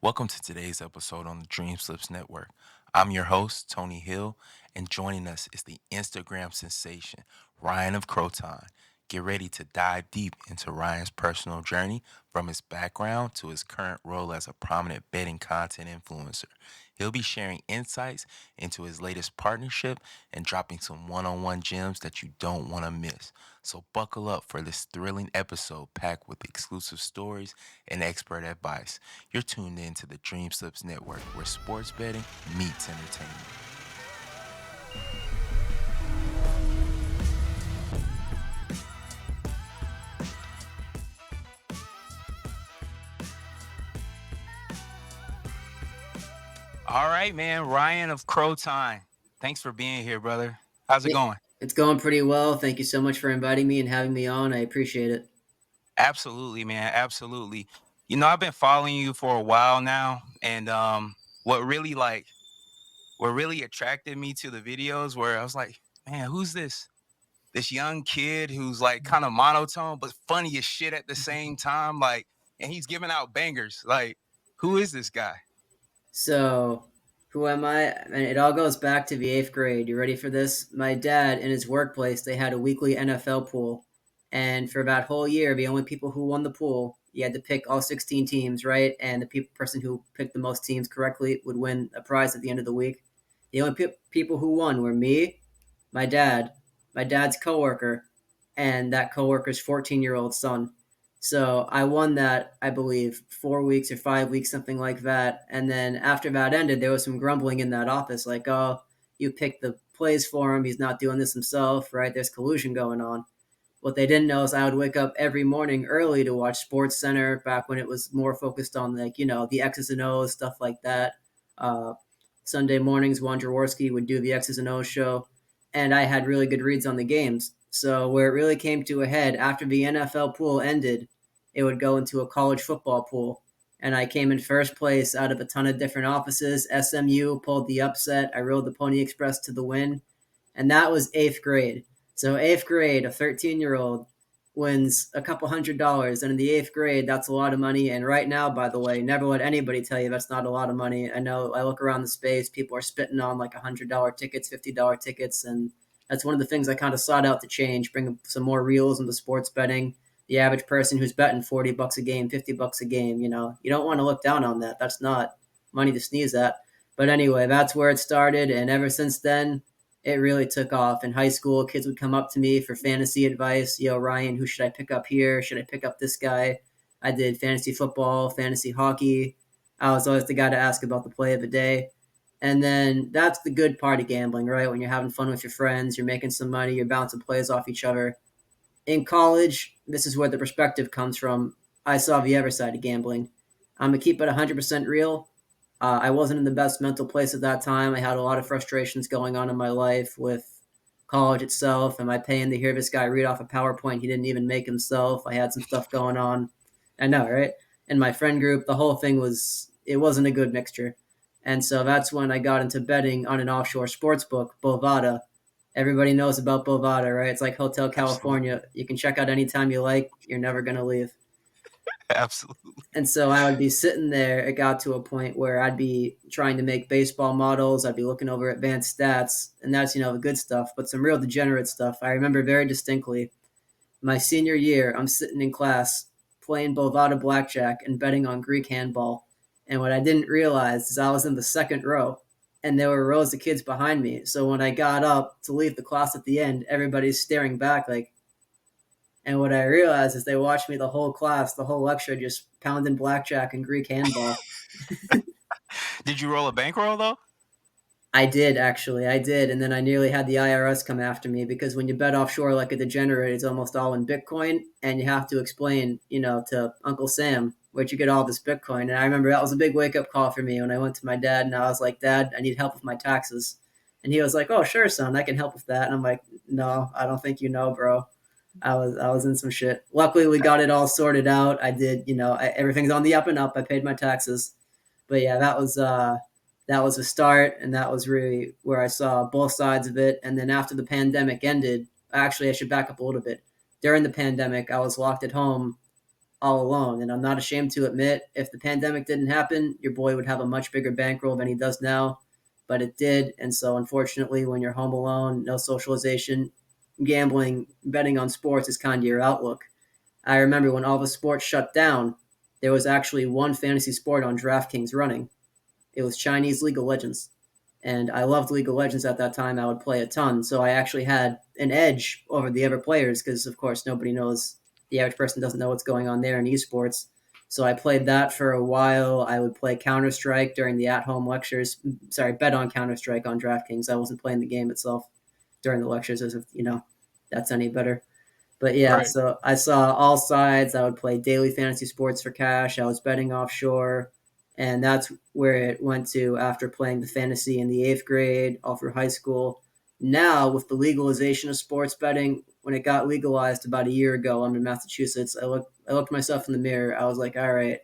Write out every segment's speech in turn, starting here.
Welcome to today's episode on the Dream Slips Network. I'm your host, Tony Hill, and joining us is the Instagram sensation, Ryan of Croton. Get ready to dive deep into Ryan's personal journey from his background to his current role as a prominent betting content influencer. He'll be sharing insights into his latest partnership and dropping some one on one gems that you don't want to miss. So, buckle up for this thrilling episode packed with exclusive stories and expert advice. You're tuned in to the Dream Slips Network, where sports betting meets entertainment. All right, man. Ryan of Croton. Thanks for being here, brother. How's it Yeah, going? it's going pretty well. Thank you so much for inviting me and having me on. I appreciate it. Absolutely, man. Absolutely. I've been following you for a while now, and what really like what really attracted me to the videos where I was like, man, who's this young kid who's like kind of monotone but funny as shit at the same time, like, and he's giving out bangers. Like, who is this guy? So, who am I? And it all goes back to the eighth grade. You ready for this? My dad, in his workplace, they had a weekly NFL pool. And for that whole year, the only people who won the pool, you had to pick all 16 teams, right? And the person who picked the most teams correctly would win a prize at the end of the week. The only people who won were me, my dad, my dad's coworker, and that coworker's 14-year-old son. So I won that, I believe, 4 weeks or 5 weeks, something like that. And then after that ended, there was some grumbling in that office, like, oh, you picked the plays for him. He's not doing this himself, right? There's collusion going on. What they didn't know is I would wake up every morning early to watch Sports Center back when it was more focused on, like, the X's and O's, stuff like that. Uh, Sunday mornings, Juan Jaworski would do the X's and O's show, and I had really good reads on the games. So where it really came to a head after the NFL pool ended, it would go into a college football pool. And I came in first place out of a ton of different offices. SMU pulled the upset. I rode the Pony Express to the win. And that was eighth grade. So, eighth grade, a 13-year-old wins a couple $100. And in the eighth grade, that's a lot of money. And right now, by the way, never let anybody tell you that's not a lot of money. I know I look around the space, people are spitting on like $100 tickets, $50 tickets. And that's one of the things I kind of sought out to change, bring some more realism to sports betting. The average person who's betting $40 a game, $50 a game, you don't want to look down on that. That's not money to sneeze at. But anyway, that's where it started. And ever since then, it really took off. In high school, kids would come up to me for fantasy advice. Yo, Ryan, who should I pick up here? Should I pick up this guy? I did fantasy football, fantasy hockey. I was always the guy to ask about the play of the day. And then that's the good part of gambling, right? When you're having fun with your friends, you're making some money, you're bouncing plays off each other. In college, this is where the perspective comes from. I saw the other side of gambling. I'm going to keep it 100% real. I wasn't in the best mental place at that time. I had a lot of frustrations going on in my life with college itself. Am I paying to hear this guy read off a PowerPoint he didn't even make himself? I had some stuff going on. I know, right? In my friend group, the whole thing it wasn't a good mixture. And so that's when I got into betting on an offshore sports book, Bovada. Everybody knows about Bovada, right? It's like Hotel Absolutely. California. You can check out anytime you like. You're never going to leave. Absolutely. And so I would be sitting there. It got to a point where I'd be trying to make baseball models. I'd be looking over advanced stats, and that's, the good stuff, but some real degenerate stuff. I remember very distinctly my senior year, I'm sitting in class playing Bovada blackjack and betting on Greek handball. And what I didn't realize is I was in the second row and there were rows of kids behind me. So when I got up to leave the class at the end, everybody's staring back like, and what I realized is they watched me the whole class, the whole lecture, just pounding blackjack and Greek handball. Did you roll a bankroll though? I did, actually. I did. And then I nearly had the IRS come after me because when you bet offshore like a degenerate, it's almost all in Bitcoin. And you have to explain, to Uncle Sam where'd you get all this Bitcoin. And I remember that was a big wake up call for me when I went to my dad and I was like, Dad, I need help with my taxes. And he was like, Oh, sure, son, I can help with that. And I'm like, No, I don't think you know, bro. I was in some shit. Luckily, we got it all sorted out. I did, everything's on the up and up. I paid my taxes, but yeah, that was a start, and that was really where I saw both sides of it. And then after the pandemic ended, actually, I should back up a little bit. During the pandemic, I was locked at home all alone. And I'm not ashamed to admit, if the pandemic didn't happen, your boy would have a much bigger bankroll than he does now. But it did. And so, unfortunately, when you're home alone, no socialization, gambling, betting on sports is kind of your outlook. I remember when all the sports shut down, there was actually one fantasy sport on DraftKings running. It was Chinese League of Legends. And I loved League of Legends at that time. I would play a ton. So I actually had an edge over the other players because, of course, nobody knows, the average person doesn't know what's going on there in esports. So I played that for a while. I would play Counter Strike during the at home lectures. Sorry, bet on Counter Strike on DraftKings. I wasn't playing the game itself during the lectures, as if, that's any better. But yeah, Right. so I saw all sides. I would play daily fantasy sports for cash. I was betting offshore. And that's where it went to after playing the fantasy in the eighth grade, all through high school. Now, with the legalization of sports betting, when it got legalized about a year ago, I'm in Massachusetts. I looked myself in the mirror. I was like, all right,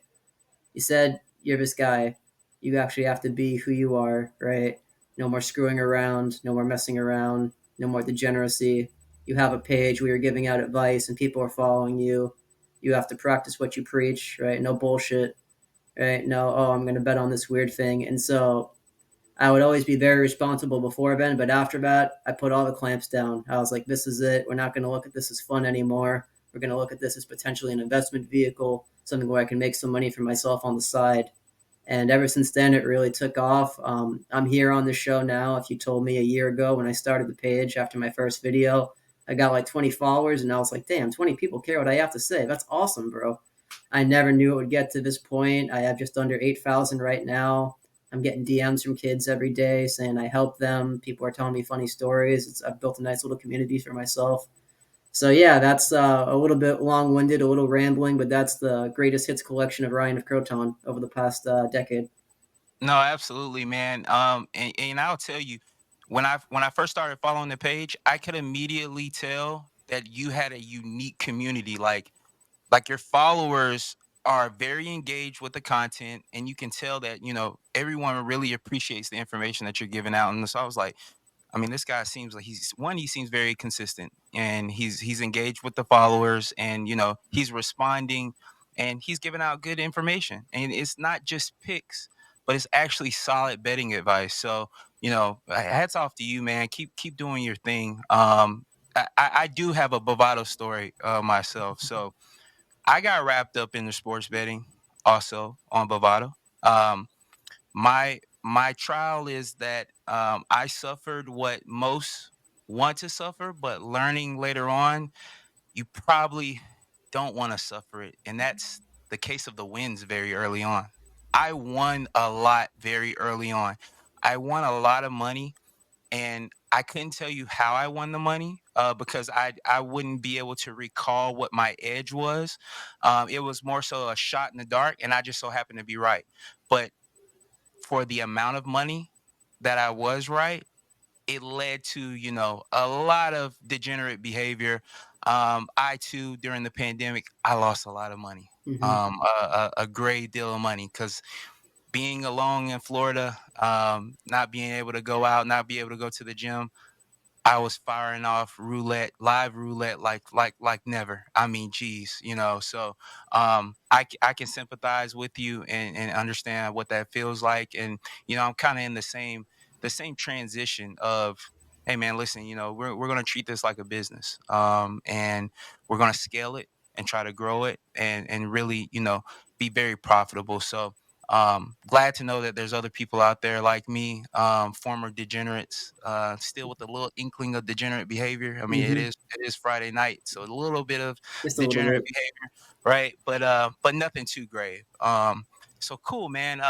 you said you're this guy. You actually have to be who you are, right? No more screwing around, no more messing around, no more degeneracy. You have a page where you're giving out advice and people are following you. You have to practice what you preach, right? No bullshit, right? No, oh, I'm going to bet on this weird thing. And so I would always be very responsible before then, but after that, I put all the clamps down. I was like, this is it. We're not going to look at this as fun anymore. We're going to look at this as potentially an investment vehicle, something where I can make some money for myself on the side. And ever since then, it really took off. I'm here on the show now. If you told me a year ago when I started the page after my first video, I got like 20 followers, and I was like, damn, 20 people care what I have to say. That's awesome, bro. I never knew it would get to this point. I have just under 8,000 right now. I'm getting DMs from kids every day saying I help them. People are telling me funny stories. I've built a nice little community for myself. So yeah, that's a little bit long-winded, a little rambling, but that's the greatest hits collection of Ryan of Croton over the past decade. No, absolutely, man. And I'll tell you, when I first started following the page, I could immediately tell that you had a unique community. Like your followers are very engaged with the content, and you can tell that everyone really appreciates the information that you're giving out. And so I was like, I mean, this guy seems like he seems very consistent, and he's engaged with the followers, and he's responding, and he's giving out good information, and it's not just picks, but it's actually solid betting advice. So hats off to you, man. Keep doing your thing. I do have a Bovada story myself. So I got wrapped up in the sports betting also on Bovada. Um, my trial is that I suffered what most want to suffer, but learning later on, you probably don't want to suffer it, and that's the case of the wins very early on. I won a lot very early on. I won a lot of money, and I couldn't tell you how I won the money because I wouldn't be able to recall what my edge was. It was more so a shot in the dark, and I just so happened to be right. But for the amount of money that I was right, it led to, a lot of degenerate behavior. I too, during the pandemic, I lost a lot of money, Mm-hmm. a great deal of money, because being alone in Florida, not being able to go out, not be able to go to the gym, I was firing off roulette, live roulette, like never. I mean, geez, So, I can sympathize with you and understand what that feels like, and I'm kind of in the same transition of, hey man, listen, we're gonna treat this like a business, and we're gonna scale it and try to grow it and really, be very profitable. So glad to know that there's other people out there like me, former degenerates, still with a little inkling of degenerate behavior. I mean, it Mm-hmm. is it is Friday night, so a little bit of Just a little degenerate bit. behavior, right? But nothing too grave. So cool, man.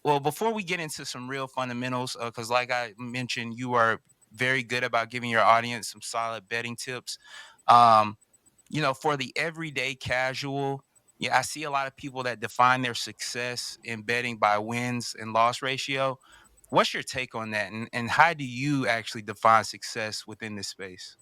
Well, before we get into some real fundamentals, because like I mentioned, you are very good about giving your audience some solid betting tips. Um, for the everyday casual, yeah, I see a lot of people that define their success in betting by wins and loss ratio. What's your take on that? And how do you actually define success within this space?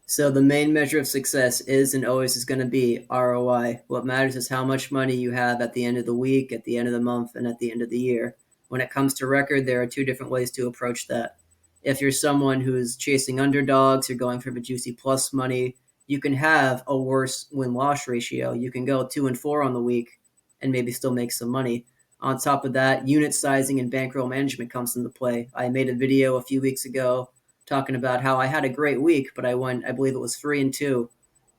So the main measure of success is and always is going to be ROI. What matters is how much money you have at the end of the week, at the end of the month, and at the end of the year. When it comes to record, there are two different ways to approach that. If you're someone who's chasing underdogs, you're going for the juicy plus money, you can have a worse win loss ratio. You can go 2-4 on the week and maybe still make some money. On top of that, unit sizing and bankroll management comes into play. I made a video a few weeks ago talking about how I had a great week, but I went, I believe it was 3-2.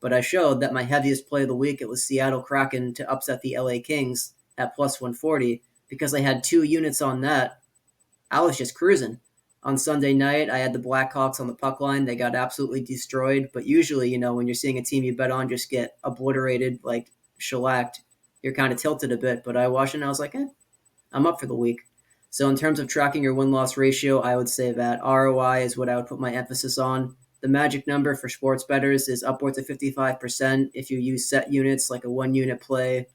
But I showed that my heaviest play of the week, it was Seattle Kraken to upset the LA Kings at plus 140. Because I had 2 units on that, I was just cruising. On Sunday night, I had the Blackhawks on the puck line. They got absolutely destroyed. But usually, when you're seeing a team you bet on just get obliterated, like shellacked, you're kind of tilted a bit. But I watched it and I was like, I'm up for the week. So in terms of tracking your win-loss ratio, I would say that ROI is what I would put my emphasis on. The magic number for sports bettors is upwards of 55% if you use set units like a 1 unit play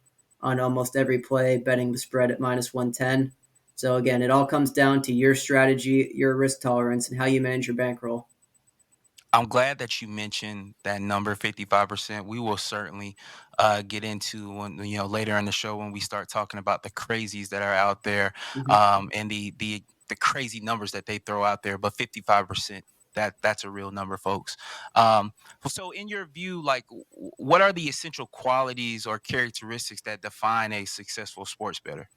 on almost every play, betting the spread at minus 110. So again, it all comes down to your strategy, your risk tolerance, and how you manage your bankroll. I'm glad that you mentioned that number 55%. We will certainly get into when later in the show when we start talking about the crazies that are out there, Mm-hmm. and the crazy numbers that they throw out there. But 55%, that's a real number, folks. So in your view, like what are the essential qualities or characteristics that define a successful sports bettor?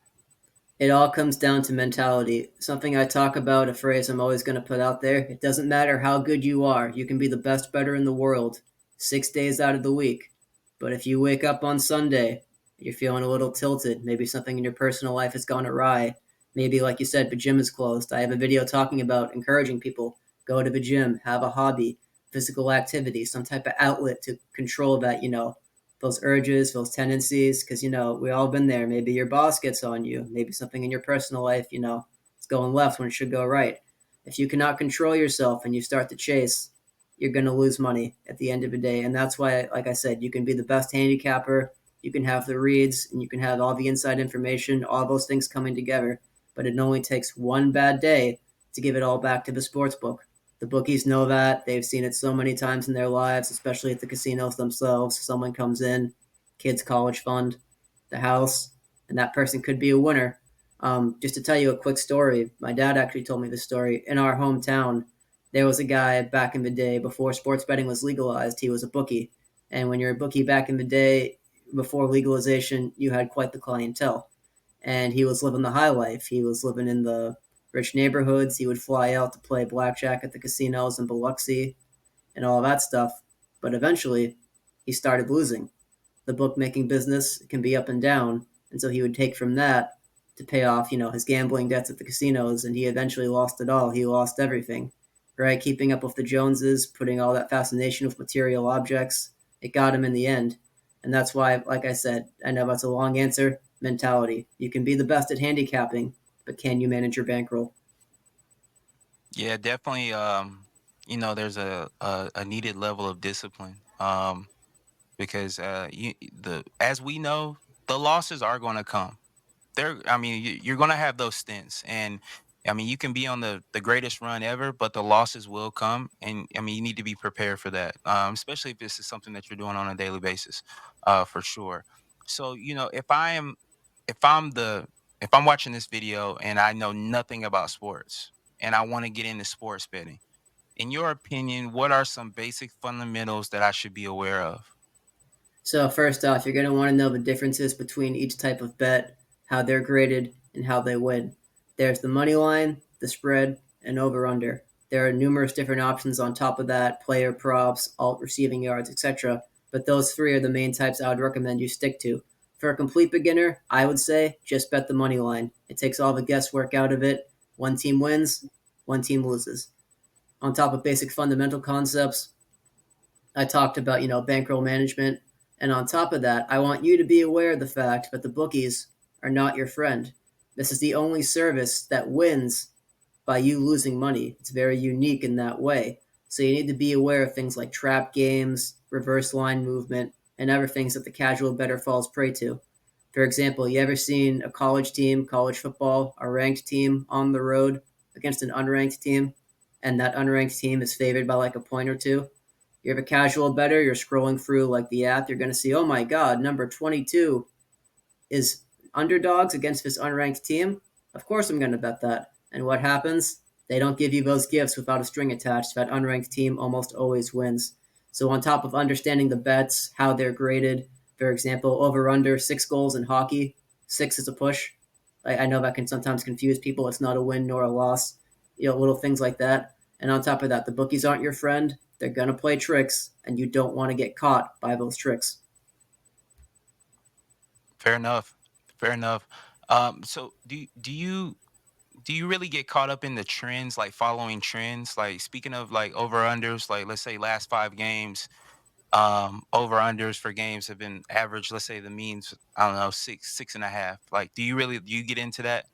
It all comes down to mentality. Something I talk about, a phrase I'm always going to put out there. It doesn't matter how good you are. You can be the best bettor in the world 6 days out of the week. But if you wake up on Sunday, you're feeling a little tilted, maybe something in your personal life has gone awry. Maybe, like you said, the gym is closed. I have a video talking about encouraging people go to the gym, have a hobby, physical activity, some type of outlet to control that, those urges, those tendencies, because we all been there. Maybe your boss gets on you. Maybe something in your personal life, it's going left when it should go right. If you cannot control yourself and you start to chase, you're going to lose money at the end of the day. And that's why, like I said, you can be the best handicapper, you can have the reads, and you can have all the inside information, all those things coming together. But it only takes one bad day to give it all back to the sports book. The bookies know that. They've seen it so many times in their lives, especially at the casinos themselves. Someone comes in, kids' college fund, the house, and that person could be a winner. Just to tell you a quick story, my dad actually told me this story. In our hometown, there was a guy back in the day before sports betting was legalized. He was a bookie. And when you're a bookie back in the day, before legalization, you had quite the clientele. And he was living the high life. He was living in the rich neighborhoods. He would fly out to play blackjack at the casinos in Biloxi and all that stuff. But eventually, he started losing. The bookmaking business can be up and down, and so he would take from that to pay off, his gambling debts at the casinos, and he eventually lost it all. He lost everything, right? Keeping up with the Joneses, putting all that fascination with material objects, it got him in the end. And that's why, like I said, I know that's a long answer. Mentality. You can be the best at handicapping, but can you manage your bankroll? Yeah, definitely. There's a needed level of discipline. Because the as we know, the losses are going to come. I mean, you're going to have those stints, and I mean, you can be on the greatest run ever, but the losses will come, and I mean, you need to be prepared for that, especially if this is something that you're doing on a daily basis, for sure. So, if I'm the if I'm watching this video and I know nothing about sports and I want to get into sports betting, in your opinion, what are some basic fundamentals that I should be aware of? So first off, you're going to want to know the differences between each type of bet, how they're graded, and how they win. There's the money line, the spread, and over under. There are numerous different options on top of that, player props, alt receiving yards, etc. But those three are the main types I would recommend you stick to. For a complete beginner, I would say just bet the money line. It takes all the guesswork out of it. One team wins, one team loses. On top of basic fundamental concepts, I talked about, bankroll management. And on top of that, I want you to be aware of the fact that the bookies are not your friend. This is the only service that wins by you losing money. It's very unique in that way. So you need to be aware of things like trap games, reverse line movement, and other things that the casual bettor falls prey to. For example, you ever seen a college team, college football, a ranked team on the road against an unranked team, and that unranked team is favored by like a point or two? You have a casual bettor, you're scrolling through like the app, you're going to see, oh my God, number 22 is underdogs against this unranked team. Of course, I'm going to bet that. And what happens? They don't give you those gifts without a string attached. That unranked team almost always wins. So on top of understanding the bets, how they're graded, for example, over under 6 goals in hockey, six is a push. I know that can sometimes confuse people. It's not a win nor a loss. Little things like that. And on top of that, the bookies aren't your friend. They're gonna play tricks, and you don't want to get caught by those tricks. Fair enough. Fair enough. So do you really get caught up in the trends, like following trends? Like speaking of like over unders, like let's say last 5 games, over unders for games have been average. Let's say the means, I don't know, 6.5. Like, do you get into that?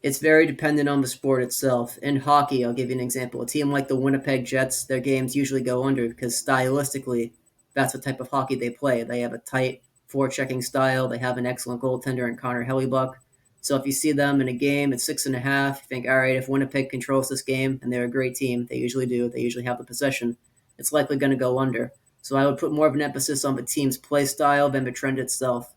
It's very dependent on the sport itself. In hockey, I'll give you an example. A team like the Winnipeg Jets, their games usually go under because stylistically, that's the type of hockey they play. They have a tight forechecking style. They have an excellent goaltender in Connor Hellebuck. So if you see them in a game at 6.5, you think, all right, if Winnipeg controls this game and they're a great team, they usually do. They usually have the possession. It's likely going to go under. So I would put more of an emphasis on the team's play style than the trend itself.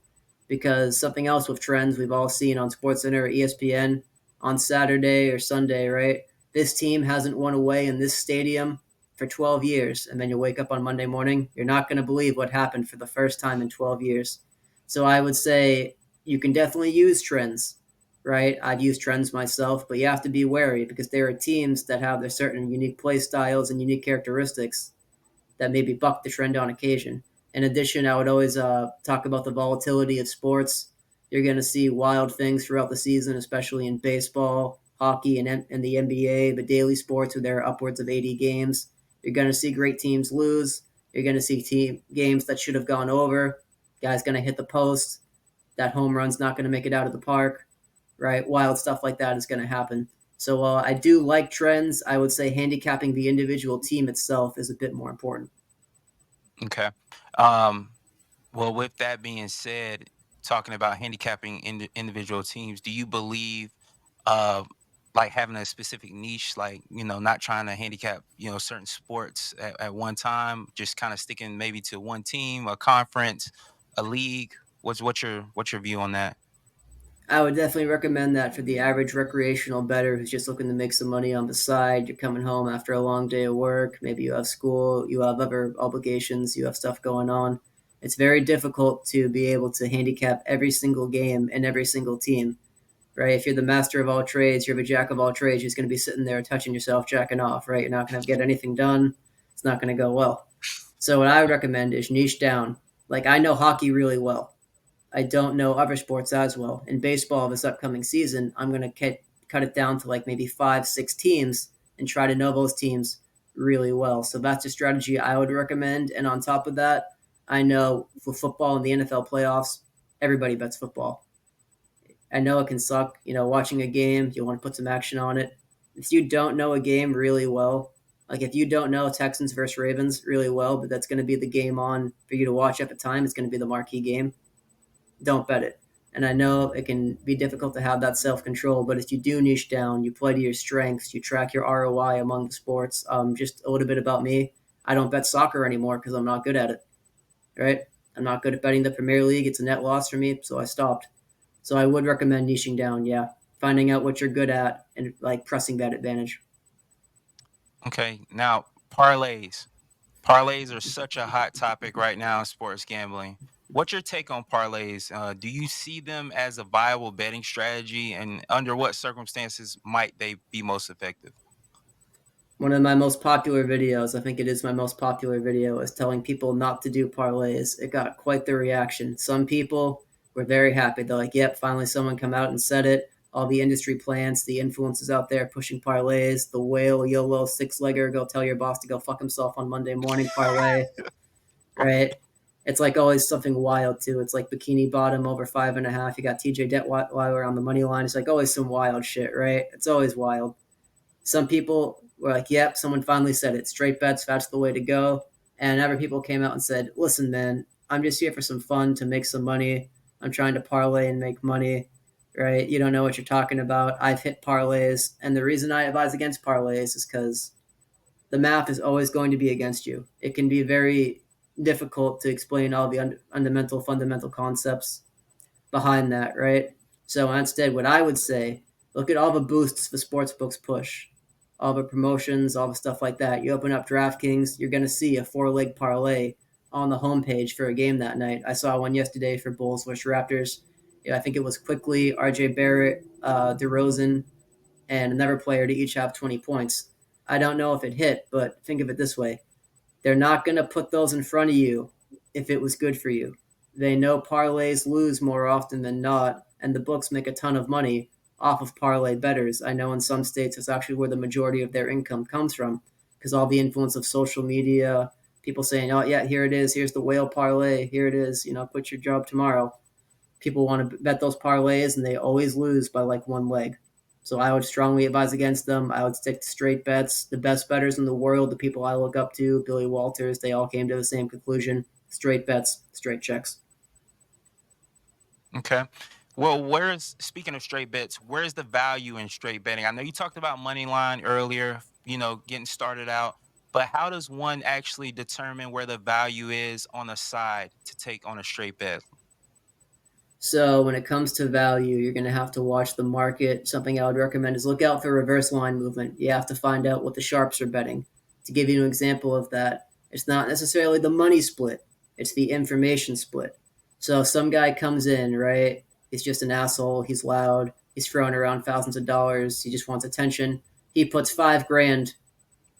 Because something else with trends we've all seen on SportsCenter or ESPN on Saturday or Sunday, right? This team hasn't won away in this stadium for 12 years. And then you wake up on Monday morning, you're not going to believe what happened for the first time in 12 years. So I would say you can definitely use trends, right? I've used trends myself, but you have to be wary because there are teams that have their certain unique play styles and unique characteristics that maybe buck the trend on occasion. In addition, I would always talk about the volatility of sports. You're going to see wild things throughout the season, especially in baseball, hockey, and the NBA, the daily sports where there are upwards of 80 games. You're going to see great teams lose. You're going to see team games that should have gone over. Guy's going to hit the post. That home run's not going to make it out of the park, right? Wild stuff like that is going to happen. So while I do like trends, I would say handicapping the individual team itself is a bit more important. Okay. Um, well, with that being said, talking about handicapping individual teams, do you believe, uh, like having a specific niche, like not trying to handicap, certain sports at one time, just kind of sticking maybe to one team, a conference, a league? What's your view on that? I would definitely recommend that for the average recreational bettor who's just looking to make some money on the side. You're coming home after a long day of work. Maybe you have school, you have other obligations, you have stuff going on. It's very difficult to be able to handicap every single game and every single team, right? If you're the master of all trades, you're the jack of all trades, you're just going to be sitting there touching yourself, jacking off, right? You're not going to get anything done. It's not going to go well. So, what I would recommend is niche down. Like, I know hockey really well. I don't know other sports as well. In baseball this upcoming season, I'm going to cut it down to like maybe 5, 6 teams and try to know those teams really well. So that's a strategy I would recommend. And on top of that, I know for football and the NFL playoffs, everybody bets football. I know it can suck, watching a game, you want to put some action on it. If you don't know a game really well, like if you don't know Texans versus Ravens really well, but that's going to be the game on for you to watch at the time, it's going to be the marquee game, don't bet it. And I know it can be difficult to have that self control, but if you do niche down, you play to your strengths, you track your ROI among the sports. Just a little bit about me. I don't bet soccer anymore because I'm not good at it, right? I'm not good at betting the Premier League. It's a net loss for me, so I stopped. So I would recommend niching down, yeah. Finding out what you're good at and like pressing that advantage. Okay, now parlays. Parlays are such a hot topic right now in sports gambling. What's your take on parlays? Do you see them as a viable betting strategy, and under what circumstances might they be most effective? One of my most popular videos, I think it is my most popular video, is telling people not to do parlays. It got quite the reaction. Some people were very happy. They're like, yep, finally someone come out and said it. All the industry plants, the influencers out there pushing parlays, the whale, YOLO, 6-legger, go tell your boss to go fuck himself on Monday morning parlay, right? It's like always something wild too. It's like bikini bottom over 5.5. You got TJ Detweiler on the money line. It's like always some wild shit, right? It's always wild. Some people were like, yep, someone finally said it. Straight bets, that's the way to go. And other people came out and said, listen, man, I'm just here for some fun to make some money. I'm trying to parlay and make money, right? You don't know what you're talking about. I've hit parlays. And the reason I advise against parlays is because the math is always going to be against you. It can be very difficult to explain all the fundamental concepts behind that, right? So instead, what I would say, look at all the boosts the sports books push. all the promotions, all the stuff like that. You open up DraftKings, you're going to see a four-leg parlay on the homepage for a game that night. I saw one yesterday for Bulls vs Raptors. Yeah, I think it was quickly RJ Barrett, DeRozan, and another player to each have 20 points. I don't know if it hit, but think of it this way: they're not going to put those in front of you if it was good for you. They know parlays lose more often than not, and the books make a ton of money off of parlay betters. I know in some states it's actually where the majority of their income comes from because all the influence of social media, people saying, "Oh yeah, here it is. Here's the whale parlay. Here it is. Quit your job tomorrow." People want to bet those parlays, and they always lose by like one leg. So I would strongly advise against them. I would stick to straight bets. The best bettors in the world, the people I look up to, Billy Walters, they all came to the same conclusion: straight bets, straight checks. Okay. Well, where's speaking of straight bets, where's the value in straight betting? I know you talked about money line earlier, getting started out, but how does one actually determine where the value is on a side to take on a straight bet? So when it comes to value, you're going to have to watch the market. Something I would recommend is look out for reverse line movement. You have to find out what the sharps are betting. To give you an example of that, it's not necessarily the money split, it's the information split. So some guy comes in, right? He's just an asshole. He's loud. He's throwing around thousands of dollars. He just wants attention. He puts 5 grand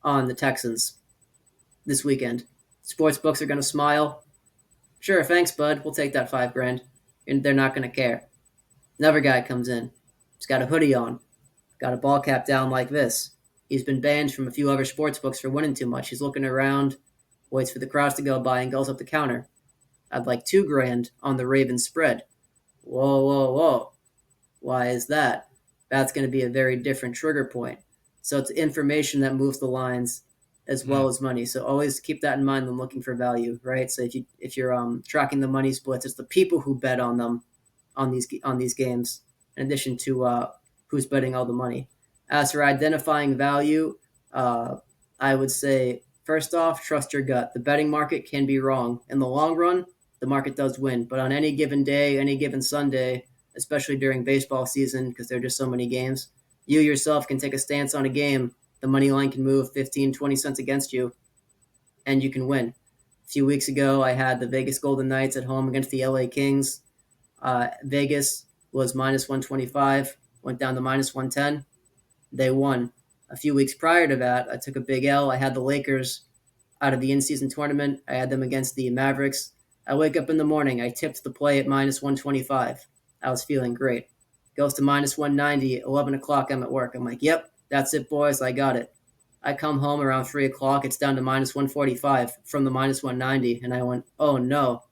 on the Texans this weekend. Sports books are going to smile. Sure, thanks, bud. We'll take that 5 grand. And they're not going to care. Another guy comes in. He's got a hoodie on, got a ball cap down like this. He's been banned from a few other sports books for winning too much. He's looking around, waits for the crowds to go by, and goes up the counter. I'd like 2 grand on the Ravens spread. Whoa, whoa, whoa. Why is that? That's going to be a very different trigger point. So it's information that moves the lines as Hmm. well as money. So always keep that in mind when looking for value, right? So if you're tracking the money splits, it's the people who bet on them on these games, in addition to who's betting all the money. As for identifying value, I would say first off, trust your gut. The betting market can be wrong. In the long run, the market does win, but on any given day, any given Sunday, especially during baseball season, because there are just so many games, you yourself can take a stance on a game. The money line can move 15, 20 cents against you, and you can win. A few weeks ago, I had the Vegas Golden Knights at home against the LA Kings. Vegas was minus 125, went down to minus 110. They won. A few weeks prior to that, I took a big L. I had the Lakers out of the in season tournament. I had them against the Mavericks. I wake up in the morning. I tipped the play at minus 125. I was feeling great. Goes to minus 190, 11 o'clock. I'm at work. I'm like, yep, that's it, boys. I got it. I come home around 3 o'clock. It's down to minus 145 from the minus 190. And I went, oh no.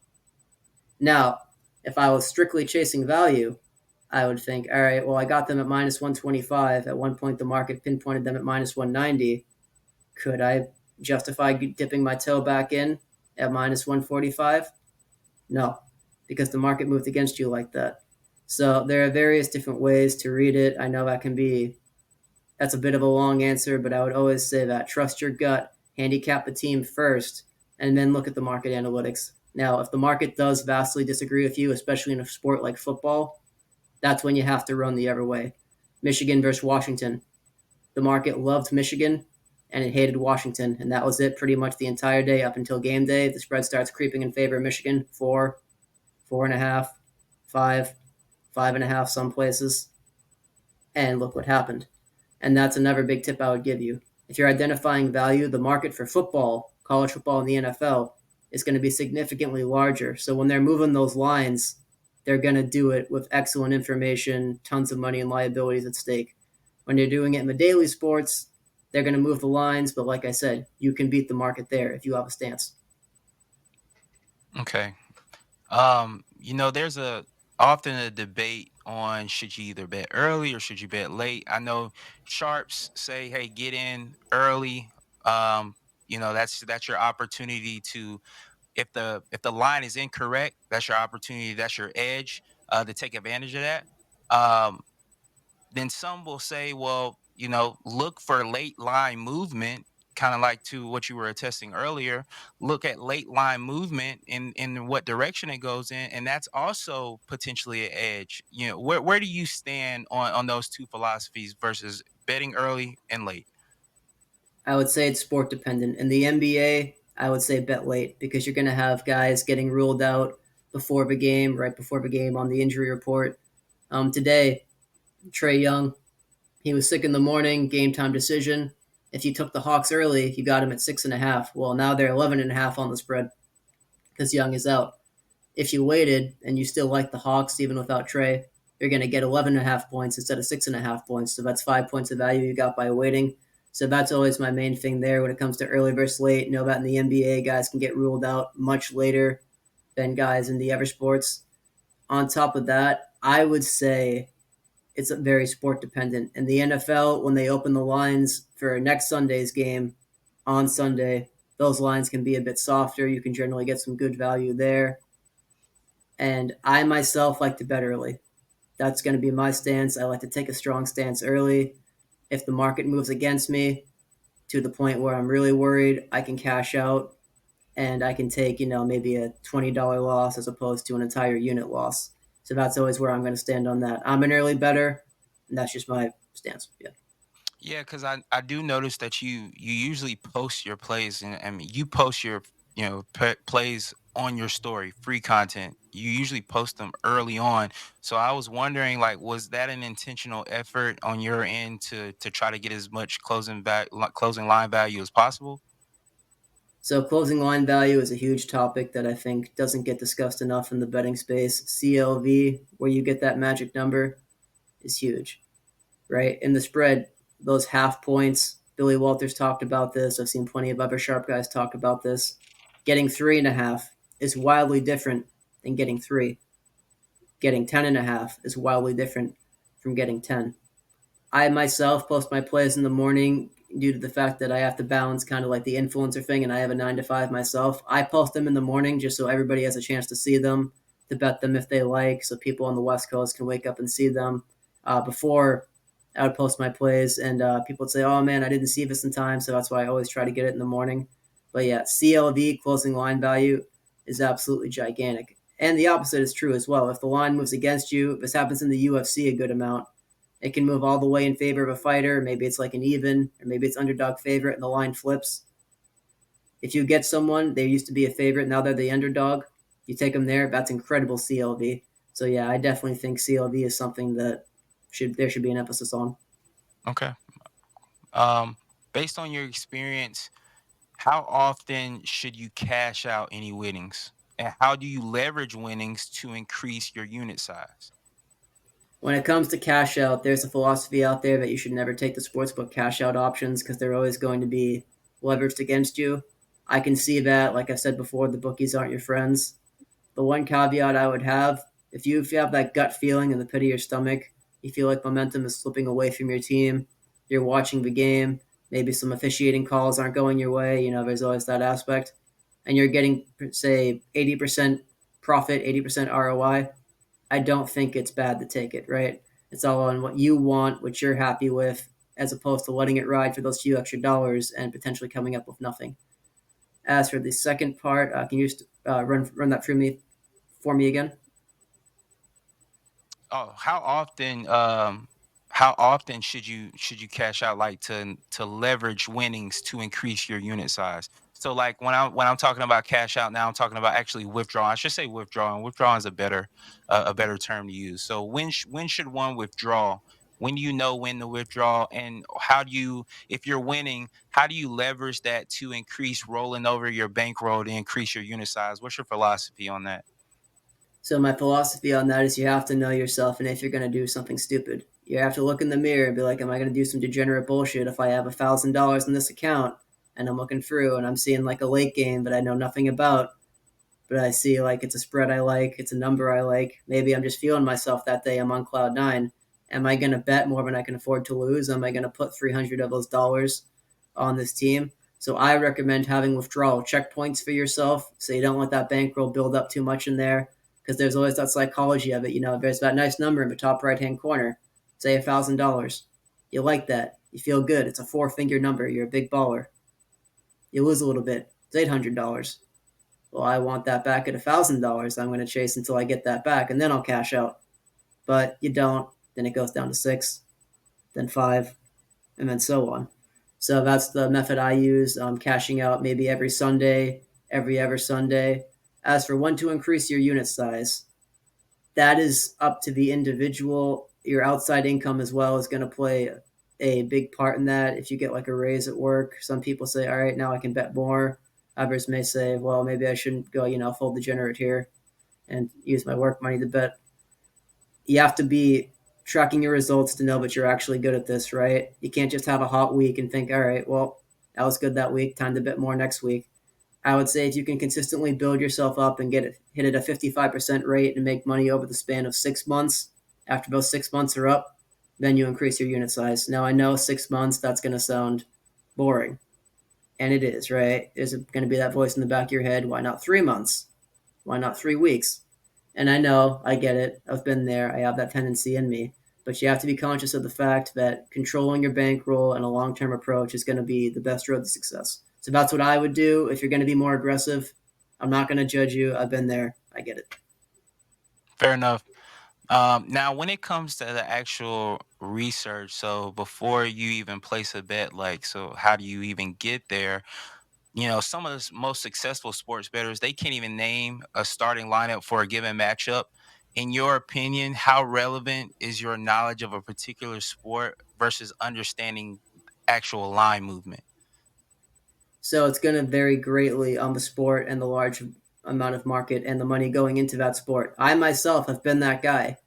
Now, if I was strictly chasing value, I would think, all right, well, I got them at minus 125. At one point, the market pinpointed them at minus 190. Could I justify dipping my toe back in at minus 145? No, because the market moved against you like that. So there are various different ways to read it. I know that's a bit of a long answer, but I would always say that trust your gut, handicap the team first, and then look at the market analytics. Now, if the market does vastly disagree with you, especially in a sport like football, that's when you have to run the other way. Michigan versus Washington. The market loved Michigan and it hated Washington, and that was it pretty much the entire day up until game day. The spread starts creeping in favor of Michigan, 4, 4.5, 5, 5.5, some places. And look what happened. And that's another big tip I would give you. If you're identifying value, the market for football, college football, and the NFL is going to be significantly larger. So when they're moving those lines, they're going to do it with excellent information, tons of money and liabilities at stake. When you're doing it in the daily sports, they're going to move the lines. But like I said, you can beat the market there if you have a stance. Okay. There's a often a debate on should you either bet early or should you bet late. I know sharps say, hey, get in early. That's your opportunity to, if the line is incorrect, that's your opportunity, that's your edge to take advantage of that. Um, then some will say, well, look for late line movement, kind of like to what you were attesting earlier. Look at late line movement in what direction it goes in, and that's also potentially an edge. Where do you stand on those two philosophies versus betting early and late? I would say it's sport dependent. In the NBA, I would say bet late because you're going to have guys getting ruled out before the game, right before the game on the injury report. Today, Trey Young, he was sick in the morning, game time decision. If you took the Hawks early, you got him at 6.5. Well, now they're 11.5 on the spread because Young is out. If you waited and you still like the Hawks even without Trey, you're going to get 11.5 points instead of 6.5 points. So that's 5 points of value you got by waiting. So that's always my main thing there when it comes to early versus late. You know that in the NBA, guys can get ruled out much later than guys in the other sports. On top of that, I would say it's very sport dependent. In the NFL, when they open the lines for next Sunday's game on Sunday, those lines can be a bit softer. You can generally get some good value there. And I myself like to bet early. That's going to be my stance. I like to take a strong stance early. If the market moves against me to the point where I'm really worried, I can cash out and I can take, maybe a $20 loss as opposed to an entire unit loss. So that's always where I'm going to stand on that. I'm an early better, and that's just my stance. Yeah. Yeah, because I do notice that you usually post your plays, and I mean you post your plays on your story, free content. You usually post them early on. So I was wondering, like, was that an intentional effort on your end to try to get as much closing line value as possible? So closing line value is a huge topic that I think doesn't get discussed enough in the betting space. CLV, where you get that magic number, is huge, right? In the spread, those half points, Billy Walters talked about this. I've seen plenty of other sharp guys talk about this. Getting 3.5 is wildly different than getting three. Getting 10.5 is wildly different from getting 10. I myself post my plays in the morning due to the fact that I have to balance kind of like the influencer thing and I have a 9 to 5 myself. I post them in the morning just so everybody has a chance to see them, to bet them if they like, so people on the West Coast can wake up and see them. Before I would post my plays and people would say, oh man, I didn't see this in time. So that's why I always try to get it in the morning. But yeah, CLV, closing line value, is absolutely gigantic. And the opposite is true as well. If the line moves against you, this happens in the UFC a good amount. It can move all the way in favor of a fighter. Maybe it's like an even, or maybe it's underdog favorite, and the line flips. If you get someone, they used to be a favorite, now they're the underdog. You take them there. That's incredible CLV. So yeah, I definitely think CLV is something that should be an emphasis on. Okay. Um, Based on your experience, how often should you cash out any winnings? And how do you leverage winnings to increase your unit size? When it comes to cash out, there's a philosophy out there that you should never take the sportsbook cash out options because they're always going to be leveraged against you. I can see that. Like I said before, the bookies aren't your friends. The one caveat I would have, if you have that gut feeling in the pit of your stomach, you feel like momentum is slipping away from your team, you're watching the game, maybe some officiating calls aren't going your way, there's always that aspect, and you're getting, say, 80% profit, 80% ROI, I don't think it's bad to take it, right? It's all on what you want, what you're happy with, as opposed to letting it ride for those few extra dollars and potentially coming up with nothing. As for the second part, can you just run that through me for me again? Oh, how often should you cash out, like, to leverage winnings to increase your unit size? So like when I'm talking about cash out now, I'm talking about actually withdraw. I should say withdrawing. Withdrawing is a better term to use. So when should one withdraw? When do you know when to withdraw? And how do you, if you're winning, how do you leverage that to increase rolling over your bankroll to increase your unit size? What's your philosophy on that? So my philosophy on that is you have to know yourself, and if you're going to do something stupid, you have to look in the mirror and be like, "Am I going to do some degenerate bullshit if I have $1,000 in this account and I'm looking through and I'm seeing like a late game that I know nothing about, but I see like it's a spread I like, it's a number I like. Maybe I'm just feeling myself that day. I'm on cloud nine. Am I going to bet more than I can afford to lose? Am I going to put 300 of those dollars on this team?" So I recommend having withdrawal checkpoints for yourself, so you don't let that bankroll build up too much in there. Because there's always that psychology of it. There's that nice number in the top right hand corner, say $1,000. You like that. You feel good. It's a four-finger number. You're a big baller. You lose a little bit. It's $800. Well, I want that back at $1,000. I'm going to chase until I get that back, and then I'll cash out. But you don't. Then it goes down to six, then five, and then so on. So that's the method I use. Cashing out maybe every Sunday, every other Sunday. As for when to increase your unit size, that is up to the individual. Your outside income as well is going to play a big part in that. If you get like a raise at work, some people say, all right, now I can bet more. Others may say, well, maybe I shouldn't go, full degenerate here and use my work money to bet. You have to be tracking your results to know that you're actually good at this, right? You can't just have a hot week and think, all right, well, that was good that week, time to bet more next week. I would say if you can consistently build yourself up and hit at a 55% rate and make money over the span of 6 months, after those 6 months are up, then you increase your unit size. Now, I know 6 months, that's going to sound boring. And it is, right? There's going to be that voice in the back of your head. Why not 3 months? Why not 3 weeks? And I know, I get it. I've been there. I have that tendency in me. But you have to be conscious of the fact that controlling your bankroll and a long term approach is going to be the best road to success. So that's what I would do. If you're going to be more aggressive, I'm not going to judge you. I've been there. I get it. Fair enough. Now, when it comes to the actual research, so before you even place a bet, like, so how do you even get there? Some of the most successful sports bettors, they can't even name a starting lineup for a given matchup. In your opinion, how relevant is your knowledge of a particular sport versus understanding actual line movement? So it's going to vary greatly on the sport and the large amount of market and the money going into that sport. I myself have been that guy.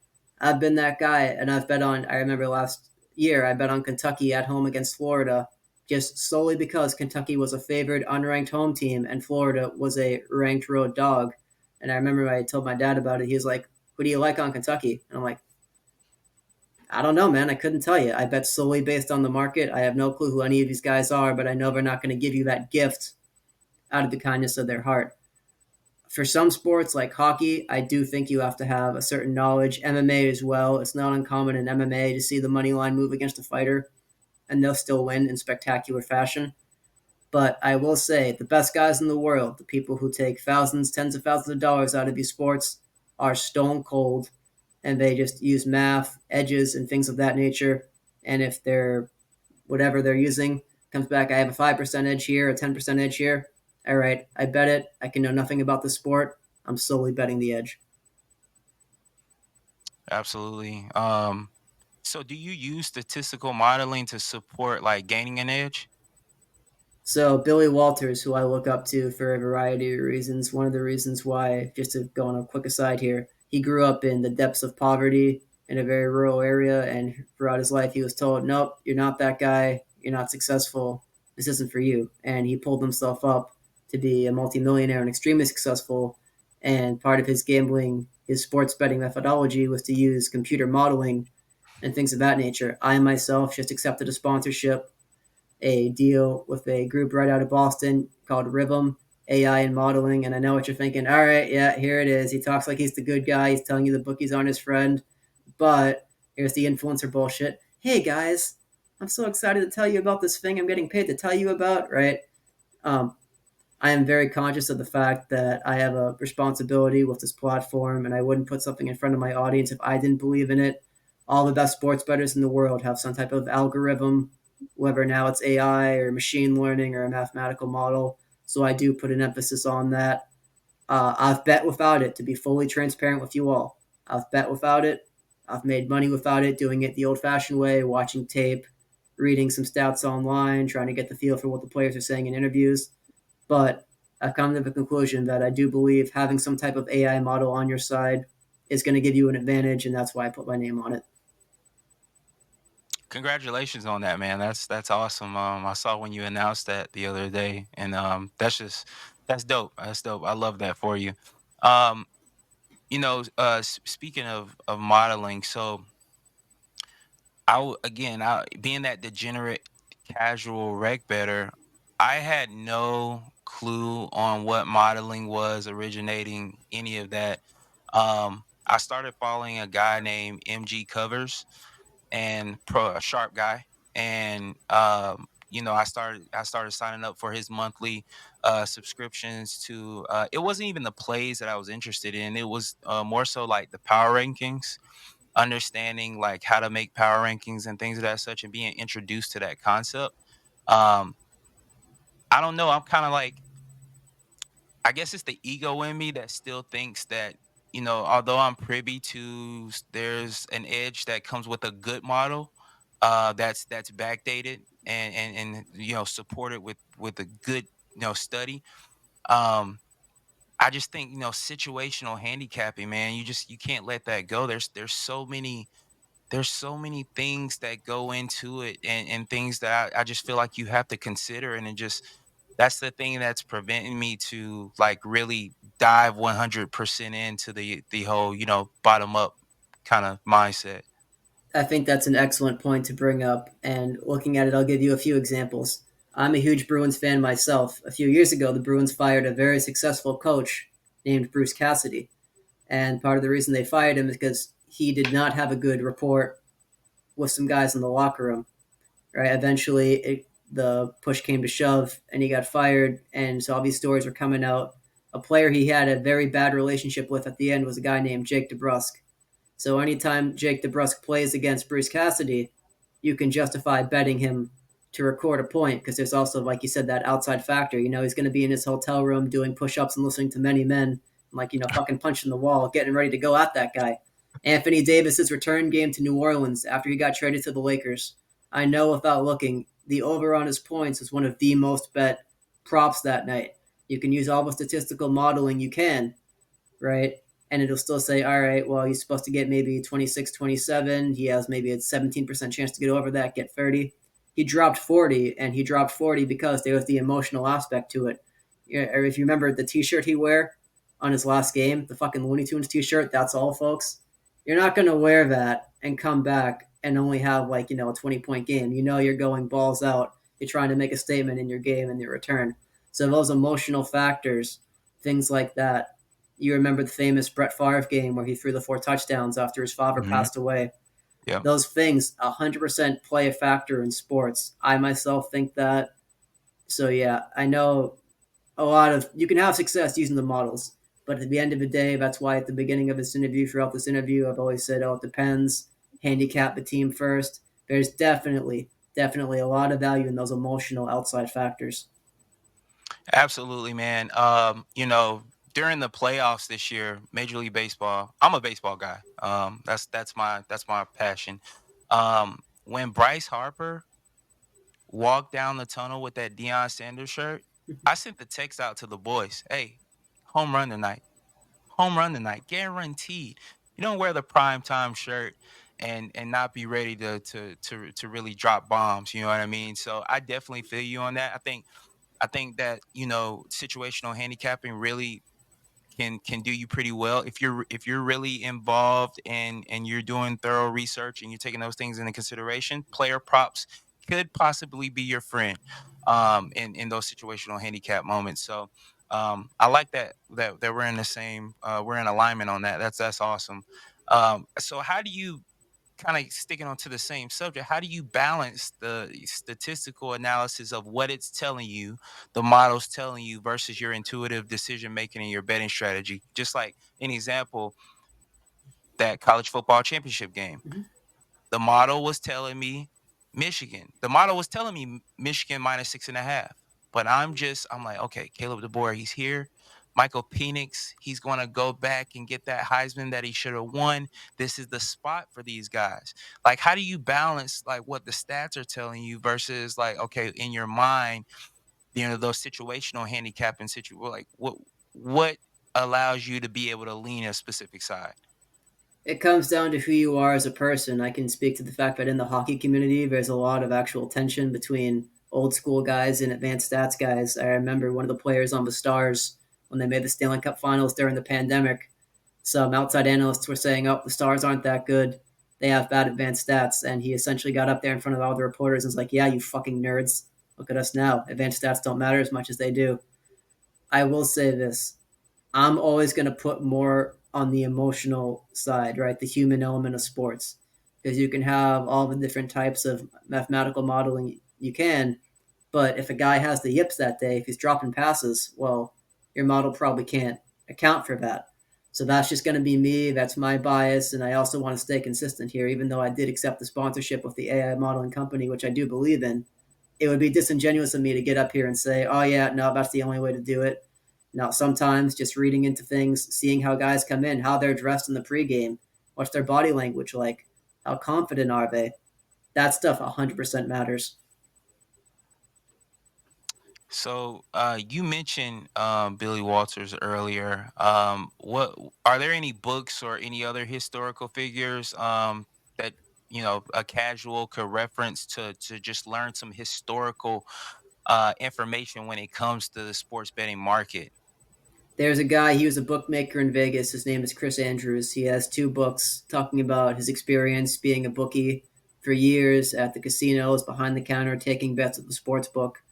I've been that guy, and I've bet on. I remember last year I bet on Kentucky at home against Florida, just solely because Kentucky was a favored unranked home team and Florida was a ranked road dog. And I remember I told my dad about it. He was like, "Who do you like on Kentucky?" And I'm like, I don't know, man. I couldn't tell you. I bet solely based on the market. I have no clue who any of these guys are, but I know they're not going to give you that gift out of the kindness of their heart. For some sports like hockey, I do think you have to have a certain knowledge. MMA as well. It's not uncommon in MMA to see the money line move against a fighter, and they'll still win in spectacular fashion. But I will say the best guys in the world, the people who take thousands, tens of thousands of dollars out of these sports, are stone cold, and they just use math, edges, and things of that nature. And if they're whatever they're using comes back, I have a 5% edge here, a 10% edge here. All right, I bet it. I can know nothing about the sport. I'm solely betting the edge. Absolutely. So do you use statistical modeling to support like gaining an edge? So Billy Walters, who I look up to for a variety of reasons, one of the reasons why, just to go on a quick aside here, he grew up in the depths of poverty in a very rural area, and throughout his life, he was told, "Nope, you're not that guy. You're not successful. This isn't for you." And he pulled himself up to be a multimillionaire and extremely successful. And part of his gambling, his sports betting methodology, was to use computer modeling and things of that nature. I myself just accepted a sponsorship, a deal with a group right out of Boston called Rhythm AI and Modeling. And I know what you're thinking. All right, yeah, here it is. He talks like he's the good guy. He's telling you the bookies aren't his friend. But here's the influencer bullshit. Hey guys, I'm so excited to tell you about this thing I'm getting paid to tell you about, right? Um, I am very conscious of the fact that I have a responsibility with this platform, and I wouldn't put something in front of my audience if I didn't believe in it. All the best sports bettors in the world have some type of algorithm, whether now it's AI or machine learning or a mathematical model. So I do put an emphasis on that. I've bet without it, to be fully transparent with you all. I've bet without it. I've made money without it, doing it the old fashioned way, watching tape, reading some stats online, trying to get the feel for what the players are saying in interviews. But I've come to the conclusion that I do believe having some type of AI model on your side is going to give you an advantage, and that's why I put my name on it. Congratulations on that, man. That's awesome. I saw when you announced that the other day, and that's dope. That's dope. I love that for you. Um, speaking of modeling, so again, being that degenerate casual rec better, I had no clue on what modeling was, originating any of that. I started following a guy named MG Covers, and a sharp guy, and I started signing up for his monthly subscriptions to it wasn't even the plays that I was interested in. It was more so like the power rankings, understanding like how to make power rankings and things of that such, and being introduced to that concept. Um, I don't know. I'm kind of like, I guess it's the ego in me that still thinks that, although I'm privy to there's an edge that comes with a good model, that's backdated and supported with a good study. Um, I just think situational handicapping, man. You can't let that go. There's so many things that go into it, and things that I just feel like you have to consider, and it just that's the thing that's preventing me to like really dive 100% into the whole bottom up kind of mindset. I think that's an excellent point to bring up. And looking at it, I'll give you a few examples. I'm a huge Bruins fan myself. A few years ago, the Bruins fired a very successful coach named Bruce Cassidy. And part of the reason they fired him is because he did not have a good rapport with some guys in the locker room. Right? Eventually, the push came to shove, and he got fired. And so all these stories were coming out. A player he had a very bad relationship with at the end was a guy named Jake DeBrusk. So anytime Jake DeBrusk plays against Bruce Cassidy, you can justify betting him to record a point because there's also, like you said, that outside factor. He's going to be in his hotel room doing push-ups and listening to many men, like fucking punching the wall, getting ready to go at that guy. Anthony Davis's return game to New Orleans after he got traded to the Lakers. I know without looking, the over on his points was one of the most bet props that night. You can use all the statistical modeling you can, right? And it'll still say, all right, well, he's supposed to get maybe 26, 27. He has maybe a 17% chance to get over that, get 30. He dropped 40, and he dropped 40 because there was the emotional aspect to it. Or if you remember the t-shirt he wore on his last game, the fucking Looney Tunes t-shirt, that's all, folks. You're not going to wear that and come back and only have like, a 20-point game. You're going balls out. You're trying to make a statement in your game and your return. So those emotional factors, things like that, you remember the famous Brett Favre game where he threw the 4 touchdowns after his father Hmm. passed away. Yeah. Those things 100% play a factor in sports. I myself think that. So yeah, I know a lot of you can have success using the models, but at the end of the day, that's why at the beginning of this interview, throughout this interview, I've always said, "Oh, it depends. Handicap the team first." There's definitely a lot of value in those emotional outside factors. Absolutely, man. During the playoffs this year, Major League Baseball, I'm a baseball guy. That's my passion. When Bryce Harper walked down the tunnel with that Deion Sanders shirt, I sent the text out to the boys. Hey, home run tonight. Home run tonight, guaranteed. You don't wear the prime time shirt and not be ready to really drop bombs. You know what I mean? So I definitely feel you on that. I think that situational handicapping really can do you pretty well if you're really involved and you're doing thorough research and you're taking those things into consideration. Player props could possibly be your friend in those situational handicap moments. So I like that we're in the same we're in alignment on that. That's awesome. So how do you, kind of sticking onto the same subject, how do you balance the statistical analysis of what it's telling you, the model's telling you, versus your intuitive decision making and your betting strategy? Just like an example, that college football championship game. Mhm. The model was telling me Michigan. The model was telling me Michigan minus 6.5. But I'm like, okay, Caleb DeBoer, he's here. Michael Penix, he's going to go back and get that Heisman that he should have won. This is the spot for these guys. Like, how do you balance like what the stats are telling you versus like, okay, in your mind, those situational handicapping like what allows you to be able to lean a specific side? It comes down to who you are as a person. I can speak to the fact that in the hockey community, there's a lot of actual tension between old school guys and advanced stats guys. I remember one of the players on the Stars when they made the Stanley Cup Finals during the pandemic. Some outside analysts were saying, "Oh, the Stars aren't that good. They have bad advanced stats." And he essentially got up there in front of all the reporters and was like, "Yeah, you fucking nerds. Look at us now. Advanced stats don't matter as much as they do." I will say this: I'm always going to put more on the emotional side, right? The human element of sports. Because you can have all the different types of mathematical modeling you can, but if a guy has the yips that day, if he's dropping passes, well, your model probably can't account for that. So that's just going to be me. That's my bias. And I also want to stay consistent here, even though I did accept the sponsorship with the AI modeling company, which I do believe in. it would be disingenuous of me to get up here and say, oh, yeah, no, that's the only way to do it. Now, sometimes just reading into things, seeing how guys come in, how they're dressed in the pregame, what's their body language like, how confident are they? That stuff 100% matters. So you mentioned Billy Walters earlier. What are there any books or any other historical figures that a casual could reference to just learn some historical information when it comes to the sports betting market? There's a guy, he was a bookmaker in Vegas. His name is Chris Andrews. He has two books talking about his experience being a bookie for years at the casinos, behind the counter, taking bets at the sports book.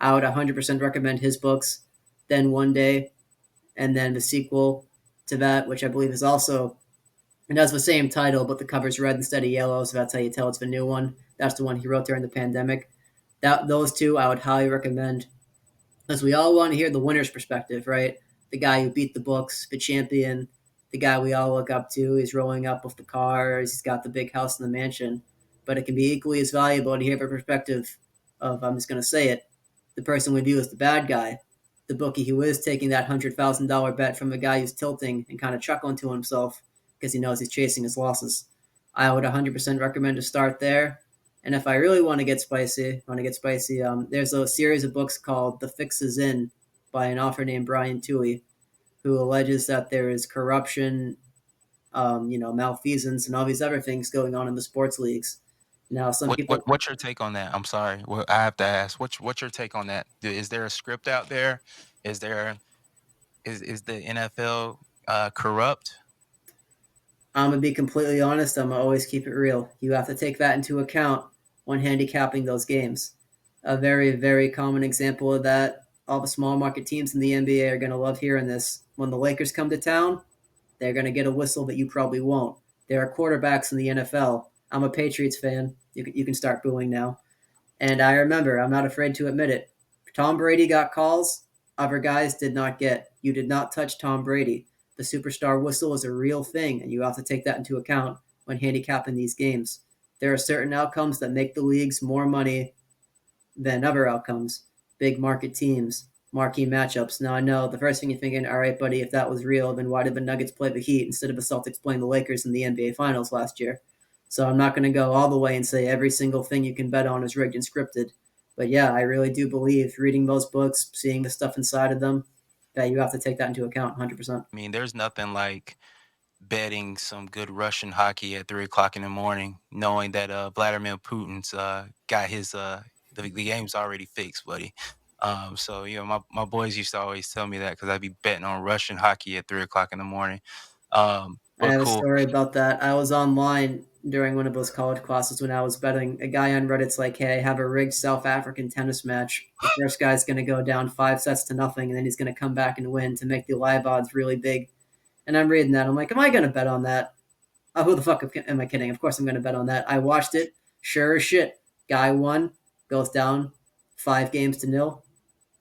I would 100% recommend his books. Then One Day, and then the sequel to that, which I believe is also, it has the same title, but the cover's red instead of yellow, so that's how you tell it's the new one. That's the one he wrote during the pandemic. Those two I would highly recommend, because we all want to hear the winner's perspective, right? The guy who beat the books, the champion, the guy we all look up to. He's rolling up with the cars, he's got the big house in the mansion. But it can be equally as valuable to hear the perspective of, I'm just going to say it, the person we view as the bad guy, the bookie who is taking that $100,000 bet from the guy who's tilting and kind of chuckling to himself because he knows he's chasing his losses. I would 100% recommend to start there. And if I really want to get spicy, there's a series of books called The Fix Is In by an author named Brian Toohey, who alleges that there is corruption, malfeasance, and all these other things going on in the sports leagues. Now, some people, What's your take on that? I'm sorry. Well, I have to ask. What's your take on that? Is there a script out there? Is there is the NFL corrupt? I'm gonna be completely honest. I'm gonna always keep it real. You have to take that into account when handicapping those games. A very, very common example of that. All the small market teams in the NBA are gonna love hearing this. When the Lakers come to town, they're gonna get a whistle that you probably won't. There are quarterbacks in the NFL. I'm a Patriots fan. You can start booing now. And I remember, I'm not afraid to admit it. Tom Brady got calls, other guys did not get. You did not touch Tom Brady. The superstar whistle is a real thing, and you have to take that into account when handicapping these games. There are certain outcomes that make the leagues more money than other outcomes. Big market teams, marquee matchups. Now I know the first thing you're thinking, all right, buddy, if that was real, then why did the Nuggets play the Heat instead of the Celtics playing the Lakers in the NBA Finals last year? So I'm not going to go all the way and say every single thing you can bet on is rigged and scripted. But yeah, I really do believe reading those books, seeing the stuff inside of them, that you have to take that into account 100%. I mean, there's nothing like betting some good Russian hockey at 3 o'clock in the morning, knowing that Vladimir Putin's got his the game's already fixed, buddy. So my boys used to always tell me that because I'd be betting on Russian hockey at 3 o'clock in the morning. I But have a cool. story about that. I was online during one of those college classes when I was betting. A guy on Reddit's like, "Hey, I have a rigged South African tennis match. The first guy's going to go down 5 sets to nothing, and then he's going to come back and win to make the live odds really big." And I'm reading that. I'm like, "Am I going to bet on that? Oh, who the fuck am I kidding? Of course I'm going to bet on that." I watched it. Sure as shit, guy won, goes down 5 games to nil,